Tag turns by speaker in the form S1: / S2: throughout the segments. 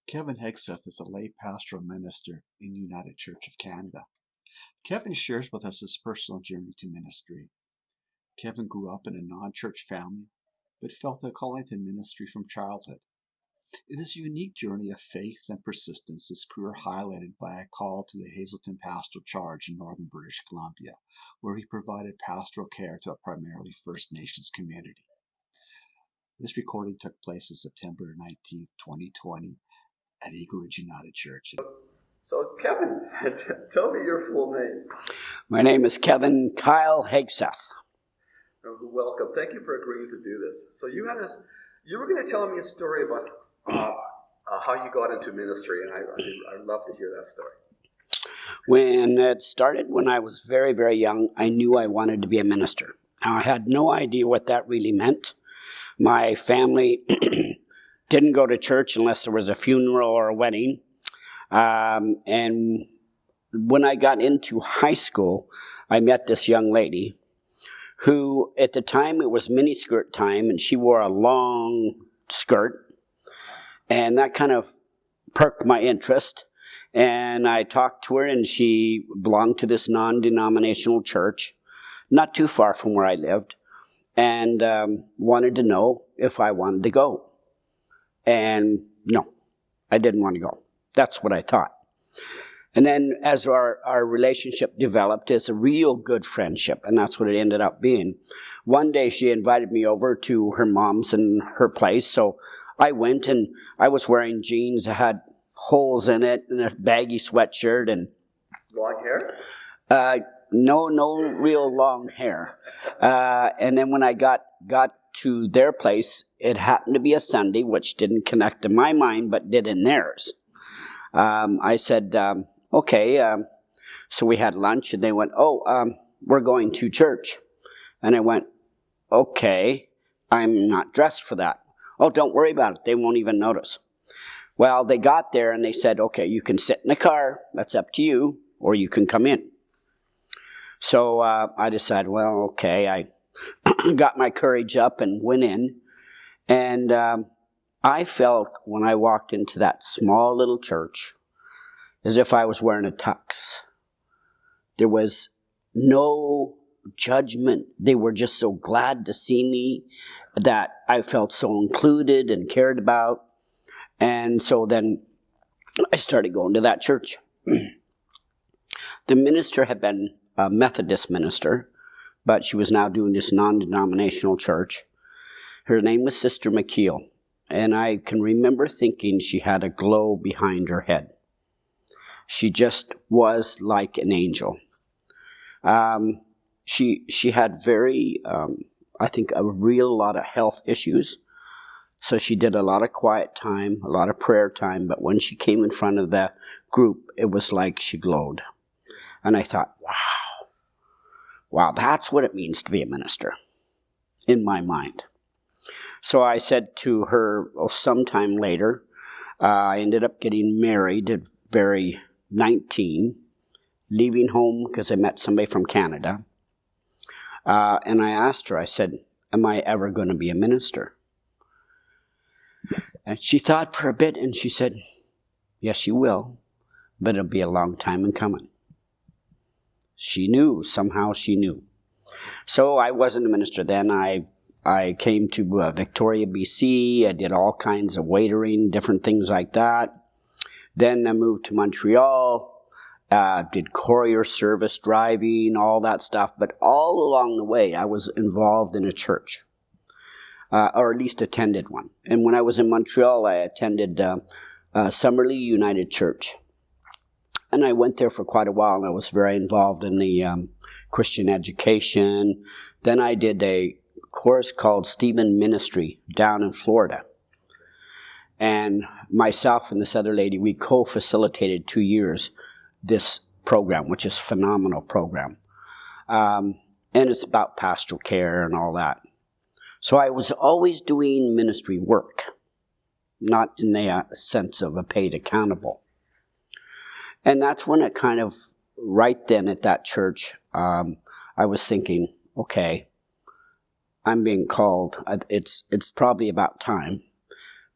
S1: Kevin Hegseth is a lay pastoral minister in United Church of Canada. Kevin shares with us his personal journey to ministry. Kevin grew up in a non-church family, but felt a calling to ministry from childhood. In his unique journey of faith and persistence, his career highlighted by a call to the Hazleton Pastoral Charge in northern British Columbia, where he provided pastoral care to a primarily First Nations community. This recording took place on September 19, 2020, at Eagle Ridge United Church.
S2: So, Kevin, tell me your full name.
S3: My name is Kevin Kyle Hegseth.
S2: Welcome. Thank you for agreeing to do this. So you were going to tell me a story about how you got into ministry, and I'd love to hear that story.
S3: When it started, when I was very, very young, I knew I wanted to be a minister. Now, I had no idea what that really meant. My family didn't go to church unless there was a funeral or a wedding. And when I got into high school, I met this young lady who, at the time, it was miniskirt time, and she wore a long skirt. And that kind of perked my interest. And I talked to her, and she belonged to this non-denominational church, not too far from where I lived, and wanted to know if I wanted to go. And no, I didn't want to go. That's what I thought. And then as our relationship developed, it's a real good friendship, and that's what it ended up being. One day she invited me over to her mom's and her place, so I went, and I was wearing jeans that had holes in it and a baggy sweatshirt. And
S2: long hair?
S3: No real long hair. And then when I got to their place, it happened to be a Sunday, which didn't connect in my mind, but did in theirs. I said, okay. So we had lunch, and they went, we're going to church. And I went, okay, I'm not dressed for that. Oh, don't worry about it. They won't even notice. Well, they got there, and they said, okay, you can sit in the car. That's up to you, or you can come in. So I decided, well, okay. I got my courage up and went in. And I felt, when I walked into that small little church, as if I was wearing a tux. There was no judgment. They were just so glad to see me that I felt so included and cared about. And so then I started going to that church. The minister had been a Methodist minister, but she was now doing this non-denominational church. Her name was Sister McKeel, and I can remember thinking she had a glow behind her head. She just was like an angel. She had very, I think, a real lot of health issues. So she did a lot of quiet time, a lot of prayer time. But when she came in front of the group, it was like she glowed. And I thought, wow, that's what it means to be a minister, in my mind. So I said to her sometime later, I ended up getting married at very 19, leaving home because I met somebody from Canada. And I asked her, I said, am I ever going to be a minister? And she thought for a bit, and she said, yes, you will, but it'll be a long time in coming. She knew, somehow she knew. So I wasn't a minister then. I came to Victoria, BC. I did all kinds of waitering, different things like that. Then I moved to Montreal, did courier service, driving, all that stuff. But all along the way, I was involved in a church, or at least attended one. And when I was in Montreal, I attended Summerlee United Church. And I went there for quite a while, and I was very involved in the Christian education. Then I did a course called Stephen Ministry down in Florida. And myself and this other lady, we co-facilitated 2 years this program, which is a phenomenal program. And it's about pastoral care and all that. So I was always doing ministry work, not in the sense of a paid accountable. And that's when it kind of, right then at that church, I was thinking, okay, I'm being called. It's probably about time.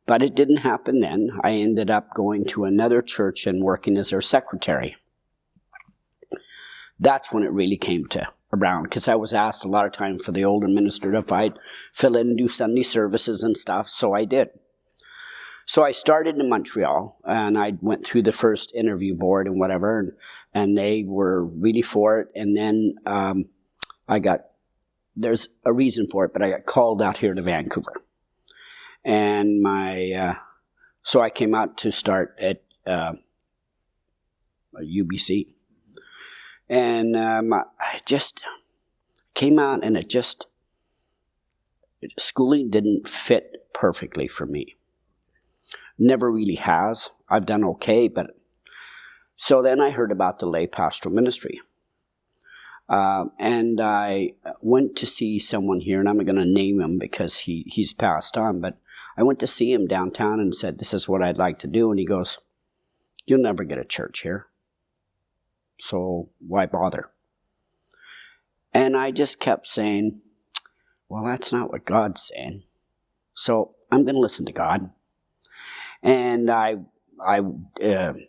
S3: But it didn't happen then. I ended up going to another church and working as their secretary. That's when it really came to around, because I was asked a lot of time for the older minister if I'd fill in and do Sunday services and stuff, so I did. So I started in Montreal, and I went through the first interview board and whatever, and they were really for it. And then there's a reason for it, but I got called out here to Vancouver. And so I came out to start at UBC. And I just came out, and schooling didn't fit perfectly for me. Never really has. I've done okay, but so then I heard about the lay pastoral ministry. And I went to see someone here, and I'm not going to name him because he's passed on, but I went to see him downtown and said, this is what I'd like to do. And he goes, you'll never get a church here, so why bother? And I just kept saying, well, that's not what God's saying, so I'm going to listen to God. And I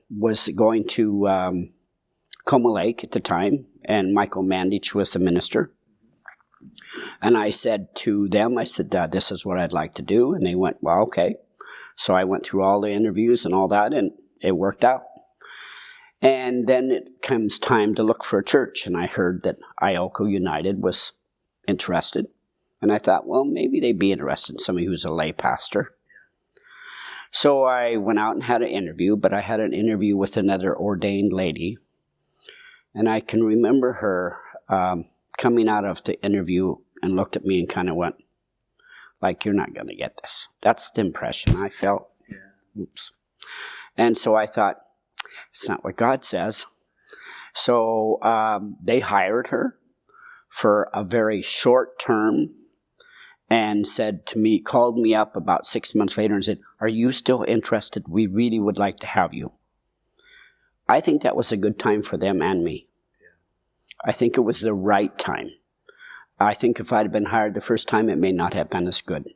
S3: was going to Coma Lake at the time, and Michael Mandich was the minister. And I said to them, this is what I'd like to do. And they went, well, okay. So I went through all the interviews and all that, and it worked out. And then it comes time to look for a church, and I heard that Ioko United was interested. And I thought, well, maybe they'd be interested in somebody who's a lay pastor. So I went out and had an interview, but I had an interview with another ordained lady. And I can remember her coming out of the interview and looked at me and kind of went, like, you're not going to get this. That's the impression I felt. Yeah. Oops. And so I thought, it's not what God says. So they hired her for a very short term and said to me, called me up about 6 months later and said, are you still interested? We really would like to have you. I think that was a good time for them and me. I think it was the right time. I think if I'd have been hired the first time, it may not have been as good.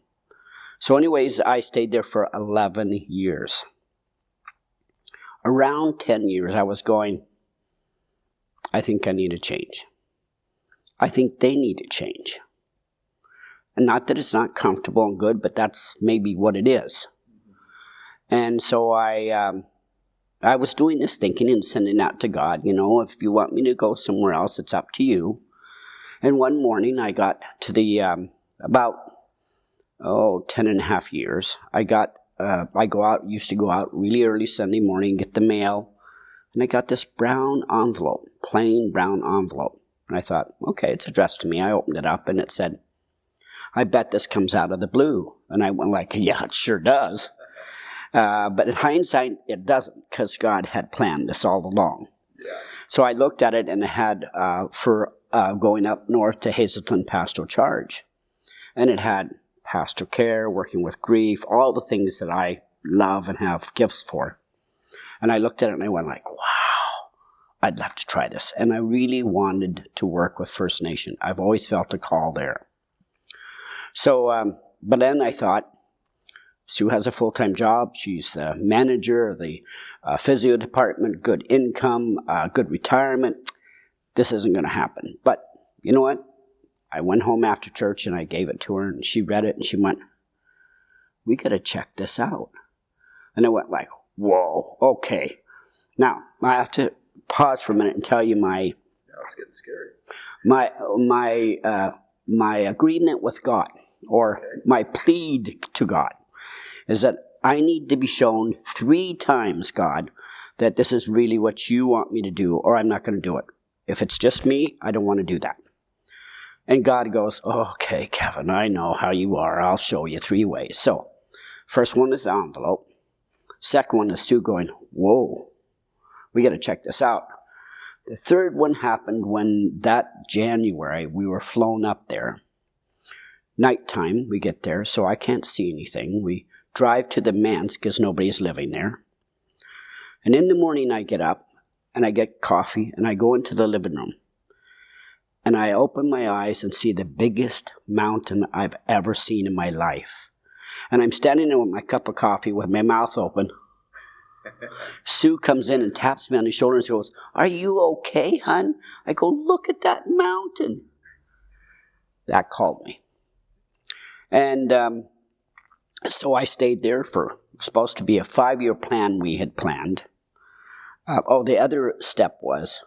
S3: So anyways, I stayed there for 11 years. Around 10 years, I was going, I think I need a change. I think they need a change. And not that it's not comfortable and good, but that's maybe what it is. And so I was doing this thinking and sending out to God, if you want me to go somewhere else, it's up to you. And one morning I got to the, about 10 and a half years, used to go out really early Sunday morning, get the mail, and I got this brown envelope, plain brown envelope. And I thought, okay, it's addressed to me. I opened it up and it said, I bet this comes out of the blue. And I went like, yeah, it sure does. But in hindsight, it doesn't, because God had planned this all along. Yeah. So I looked at it, and it had for going up north to Hazleton Pastoral Charge. And it had pastoral care, working with grief, all the things that I love and have gifts for. And I looked at it and I went like, wow, I'd love to try this. And I really wanted to work with First Nation. I've always felt a call there. So, but then I thought, Sue has a full-time job. She's the manager of the physio department, good income, good retirement. This isn't going to happen. But you know what? I went home after church and I gave it to her, and she read it and she went, we got to check this out. And I went like, whoa, okay. Now, I have to pause for a minute and tell you my...
S2: Now it's getting scary.
S3: My agreement with God, or my plead to God, is that I need to be shown 3 times, God, that this is really what you want me to do, or I'm not going to do it. If it's just me, I don't want to do that. And God goes, okay, Kevin, I know how you are. I'll show you 3 ways. So, first one is the envelope. Second one is Sue going, whoa, we got to check this out. The third one happened when that January we were flown up there. Nighttime, we get there, so I can't see anything. We drive to the manse because nobody's living there. And in the morning I get up and I get coffee and I go into the living room. And I open my eyes and see the biggest mountain I've ever seen in my life. And I'm standing there with my cup of coffee with my mouth open. Sue comes in and taps me on the shoulder and goes, "Are you okay, hon?" I go, "Look at that mountain." That called me. And so I stayed there for, supposed to be a 5-year plan we had planned. The other step was,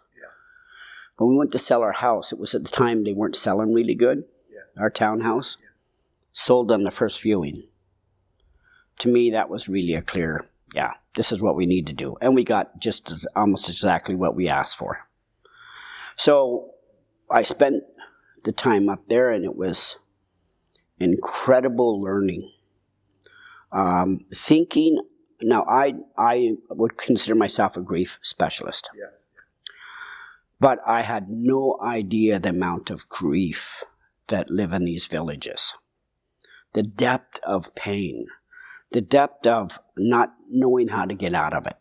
S3: when we went to sell our house, it was at the time they weren't selling really good, our townhouse, sold on the first viewing. To me, that was really a clear, this is what we need to do. And we got almost exactly what we asked for. So I spent the time up there, and it was incredible learning. Thinking, now I would consider myself a grief specialist.
S2: Yes.
S3: But I had no idea the amount of grief that live in these villages. The depth of pain. The depth of not knowing how to get out of it.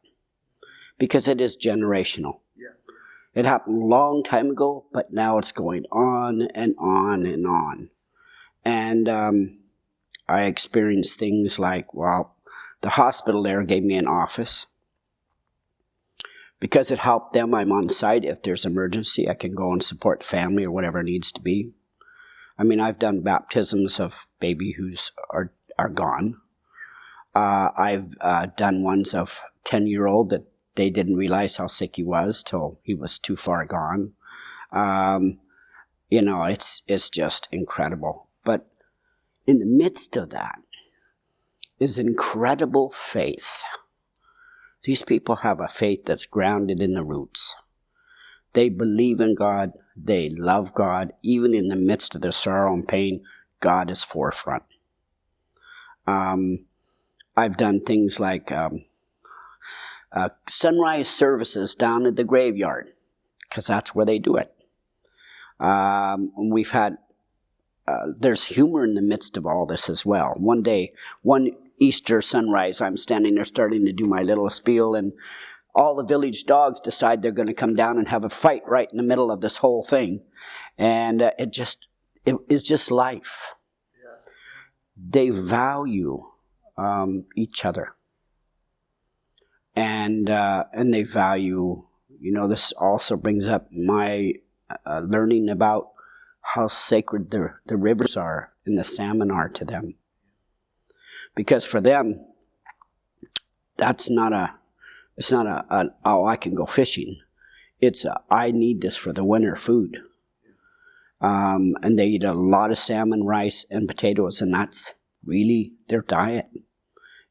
S3: Because it is generational.
S2: Yeah.
S3: It happened a long time ago, but now it's going on and on and on. And I experienced things like, the hospital there gave me an office. Because it helped them, I'm on site. If there's emergency, I can go and support family or whatever it needs to be. I mean, I've done baptisms of baby who's are gone. I've done ones of 10-year-old that they didn't realize how sick he was till he was too far gone. It's just incredible. But in the midst of that is incredible faith. These people have a faith that's grounded in the roots. They believe in God. They love God. Even in the midst of their sorrow and pain, God is forefront. I've done things like sunrise services down at the graveyard, because that's where they do it. We've had, there's humor in the midst of all this as well. One Easter sunrise, I'm standing there starting to do my little spiel, and all the village dogs decide they're going to come down and have a fight right in the middle of this whole thing. And it is just life. Yeah. They value each other. And they value, this also brings up my learning about how sacred the rivers are and the salmon are to them. Because for them, it's not I can go fishing. It's I need this for the winter food. And they eat a lot of salmon, rice, and potatoes, and that's really their diet.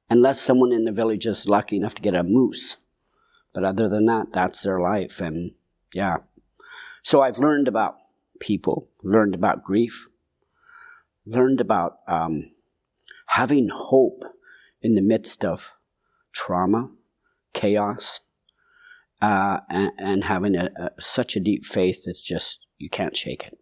S3: Unless someone in the village is lucky enough to get a moose. But other than that, that's their life. And so I've learned about people, learned about grief, learned about having hope in the midst of trauma, chaos, and having such a deep faith that's just, you can't shake it.